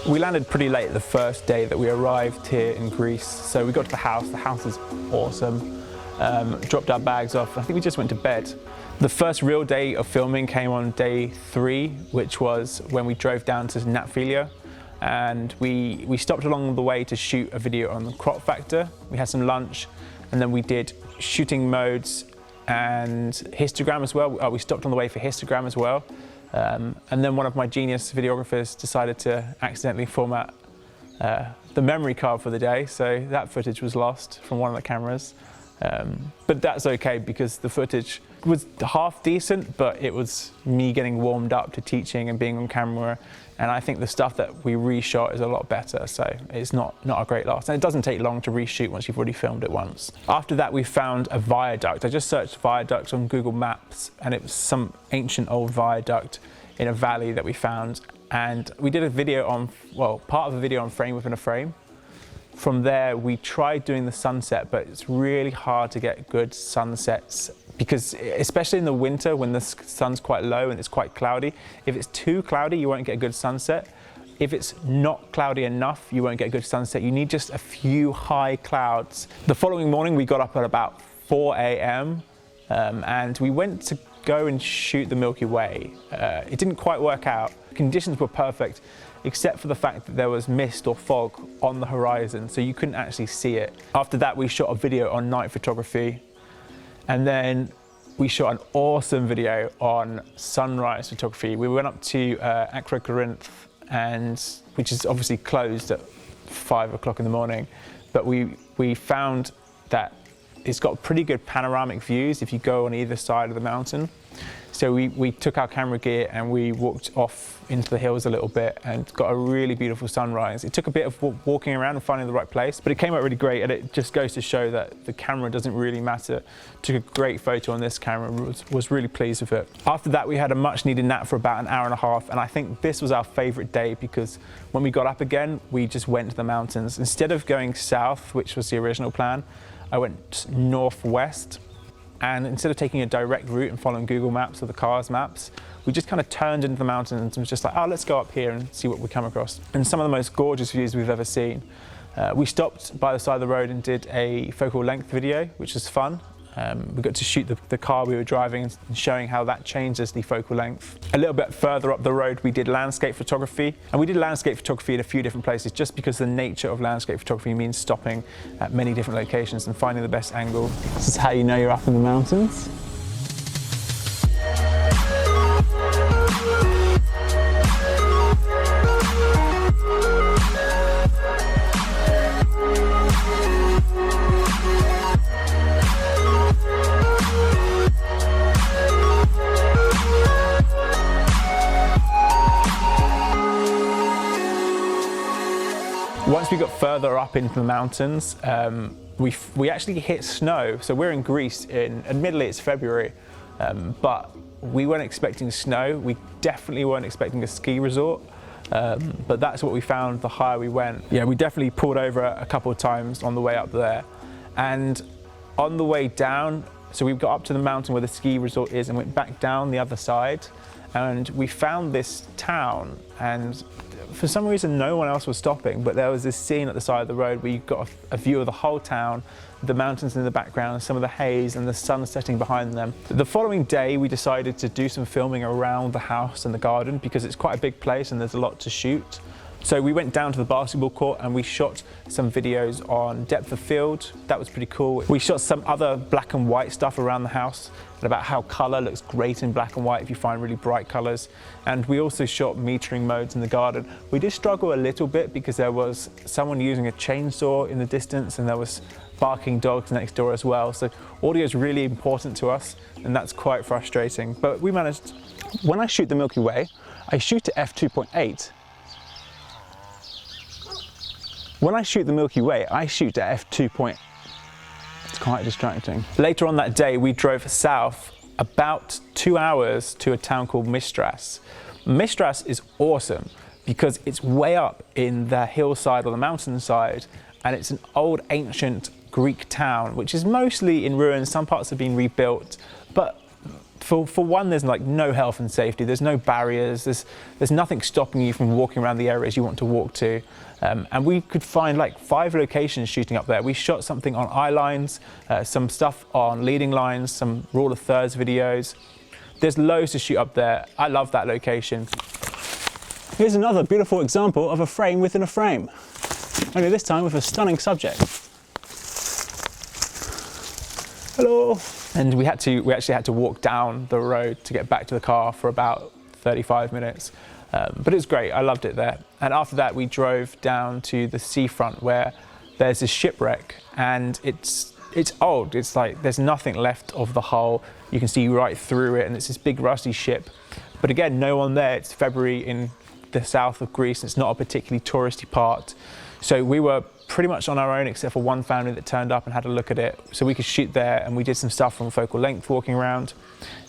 We landed pretty late the first day that we arrived here in Greece, so we got to the house is awesome, dropped our bags off, I think we just went to bed. The first real day of filming came on day 3, which was when we drove down to Natphilia, and we stopped along the way to shoot a video on the crop factor. We had some lunch, and then we did shooting modes and histogram as well. We stopped on the way for histogram as well. And then one of my genius videographers decided to accidentally format the memory card for the day, so that footage was lost from one of the cameras. But that's okay because the footage was half decent, but it was me getting warmed up to teaching and being on camera, and I think the stuff that we reshot is a lot better, so it's not a great loss. And it doesn't take long to reshoot once you've already filmed it once. After that we found a viaduct. I just searched viaduct on Google Maps and it was some ancient old viaduct in a valley that we found, and we did a video on, well, part of a video on frame within a frame. From there we tried doing the sunset, but it's really hard to get good sunsets because especially in the winter when the sun's quite low and it's quite cloudy, if it's too cloudy you won't get a good sunset. If it's not cloudy enough you won't get a good sunset. You need just a few high clouds. The following morning we got up at about 4 a.m. And we went to go and shoot the Milky Way. It didn't quite work out. Conditions were perfect except for the fact that there was mist or fog on the horizon, so you couldn't actually see it. After that we shot a video on night photography, and then we shot an awesome video on sunrise photography. We went up to Acrocorinth, and which is obviously closed at 5 o'clock in the morning, but we found that it's got pretty good panoramic views if you go on either side of the mountain. So we took our camera gear and we walked off into the hills a little bit and got a really beautiful sunrise. It took a bit of walking around and finding the right place, but it came out really great, and it just goes to show that the camera doesn't really matter. Took a great photo on this camera and was really pleased with it. After that we had a much needed nap for about an hour and a half, and I think this was our favorite day because when we got up again we just went to the mountains. Instead of going south, which was the original plan, I went northwest. And instead of taking a direct route and following Google Maps or the car's maps, we just kind of turned into the mountains and was just like, oh, let's go up here and see what we come across. And some of the most gorgeous views we've ever seen. We stopped by the side of the road and did a focal length video, which was fun. We got to shoot the car we were driving and showing how that changes the focal length. A little bit further up the road we did landscape photography, and we did landscape photography in a few different places just because the nature of landscape photography means stopping at many different locations and finding the best angle. This is how you know you're up in the mountains. Once we got further up into the mountains, we actually hit snow. So we're in Greece, admittedly it's February, but we weren't expecting snow. We definitely weren't expecting a ski resort, but that's what we found the higher we went. Yeah, we definitely pulled over a couple of times on the way up there. And on the way down, so we got up to the mountain where the ski resort is and went back down the other side, and we found this town, and for some reason no one else was stopping, but there was this scene at the side of the road where you got a view of the whole town, the mountains in the background, some of the haze and the sun setting behind them. The following day we decided to do some filming around the house and the garden because it's quite a big place and there's a lot to shoot. So we went down to the basketball court and we shot some videos on depth of field. That was pretty cool. We shot some other black and white stuff around the house and about how color looks great in black and white if you find really bright colors. And we also shot metering modes in the garden. We did struggle a little bit because there was someone using a chainsaw in the distance and there was barking dogs next door as well. So audio is really important to us and that's quite frustrating. But we managed. When I shoot the Milky Way, I shoot at f2.8. When I shoot the Milky Way, I shoot at f2. It's quite distracting. Later on that day, we drove south about 2 hours to a town called Mistras. Mistras is awesome because it's way up in the hillside or the mountainside, and it's an old ancient Greek town, which is mostly in ruins. Some parts have been rebuilt, but for one, there's like no health and safety. There's no barriers. There's nothing stopping you from walking around the areas you want to walk to. And we could find like 5 locations shooting up there. We shot something on eye lines, some stuff on leading lines, some rule of thirds videos. There's loads to shoot up there. I love that location. Here's another beautiful example of a frame within a frame, only this time with a stunning subject. Hello. And we actually had to walk down the road to get back to the car for about 35 minutes. But it was great, I loved it there. And after that we drove down to the seafront where there's this shipwreck, and it's old. It's like there's nothing left of the hull. You can see right through it, and it's this big rusty ship. But again, no one there. It's February in the south of Greece. It's not a particularly touristy part. So we were pretty much on our own, except for one family that turned up and had a look at it. So we could shoot there, and we did some stuff from focal length walking around,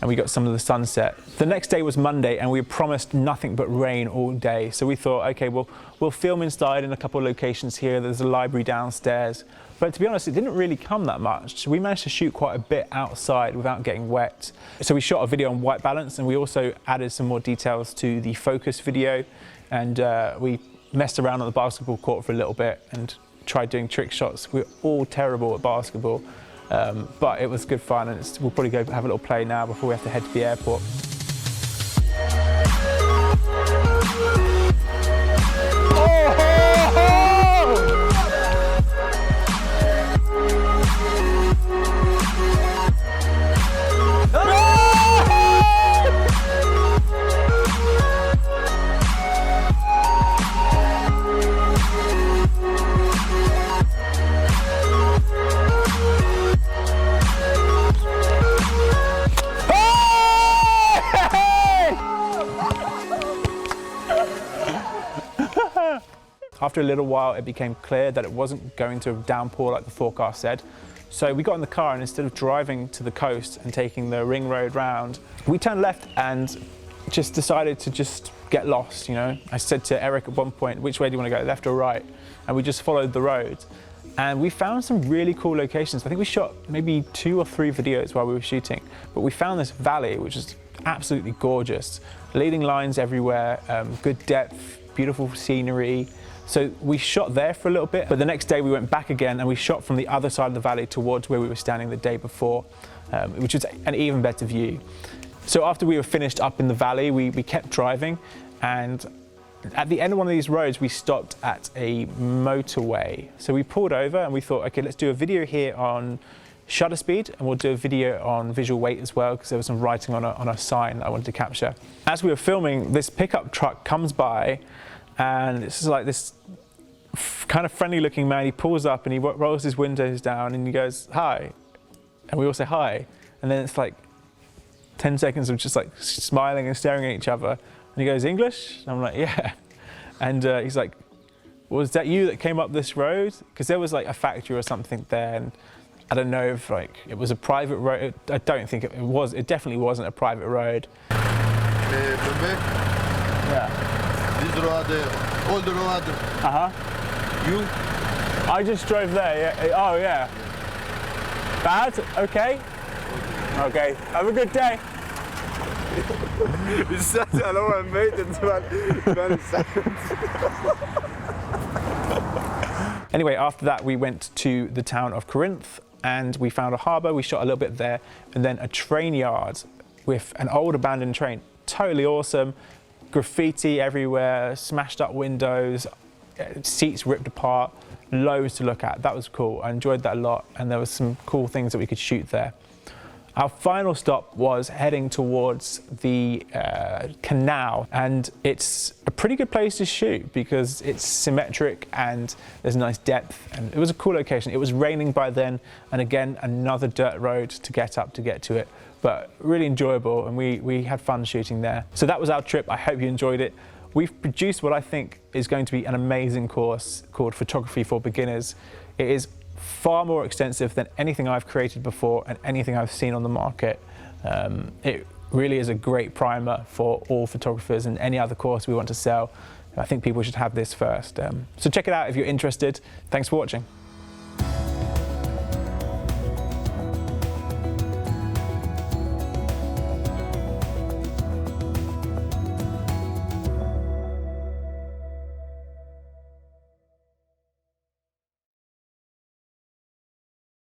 and we got some of the sunset. The next day was Monday, and we were promised nothing but rain all day. So we thought, okay, well, we'll film inside in a couple of locations here. There's a library downstairs. But to be honest, it didn't really come that much. We managed to shoot quite a bit outside without getting wet. So we shot a video on white balance, and we also added some more details to the focus video. And we messed around on the basketball court for a little bit and tried doing trick shots. We're all terrible at basketball, but it was good fun, and we'll probably go have a little play now before we have to head to the airport. After a little while, it became clear that it wasn't going to downpour like the forecast said. So we got in the car, and instead of driving to the coast and taking the ring road round, we turned left and just decided to just get lost, you know. I said to Eric at one point, which way do you want to go, left or right? And we just followed the road. And we found some really cool locations. I think we shot maybe 2 or 3 videos while we were shooting, but we found this valley, which is absolutely gorgeous. Leading lines everywhere, good depth, beautiful scenery. So we shot there for a little bit, but the next day we went back again and we shot from the other side of the valley towards where we were standing the day before, which was an even better view. So after we were finished up in the valley, we kept driving, and at the end of one of these roads, we stopped at a motorway. So we pulled over and we thought, okay, let's do a video here on shutter speed, and we'll do a video on visual weight as well, because there was some writing on a sign that I wanted to capture. As we were filming, this pickup truck comes by, and it's like this kind of friendly looking man. He pulls up and he rolls his windows down and he goes, "Hi." And we all say hi. And then it's like 10 seconds of just like smiling and staring at each other. And he goes, "English?" And I'm like, "Yeah." And he's like, "Was that you that came up this road?" Because there was like a factory or something there. And I don't know if like it was a private road. I don't think it was. It definitely wasn't a private road. Yeah. This road, old road. You? I just drove there. Yeah. Oh yeah. Bad? Okay. Okay. Have a good day. Anyway, after that we went to the town of Corinth, and we found a harbour. We shot a little bit there, and then a train yard with an old abandoned train. Totally awesome. Graffiti everywhere, smashed up windows, seats ripped apart, loads to look at. That was cool. I enjoyed that a lot, and there was some cool things that we could shoot there. Our final stop was heading towards the canal, and it's a pretty good place to shoot because it's symmetric and there's nice depth, and it was a cool location. It was raining by then, and again, another dirt road to get up to get to it, but really enjoyable, and we had fun shooting there. So that was our trip. I hope you enjoyed it. We've produced what I think is going to be an amazing course called Photography for Beginners. It is far more extensive than anything I've created before and anything I've seen on the market. It really is a great primer for all photographers, and any other course we want to sell. I think people should have this first. So check it out if you're interested. Thanks for watching.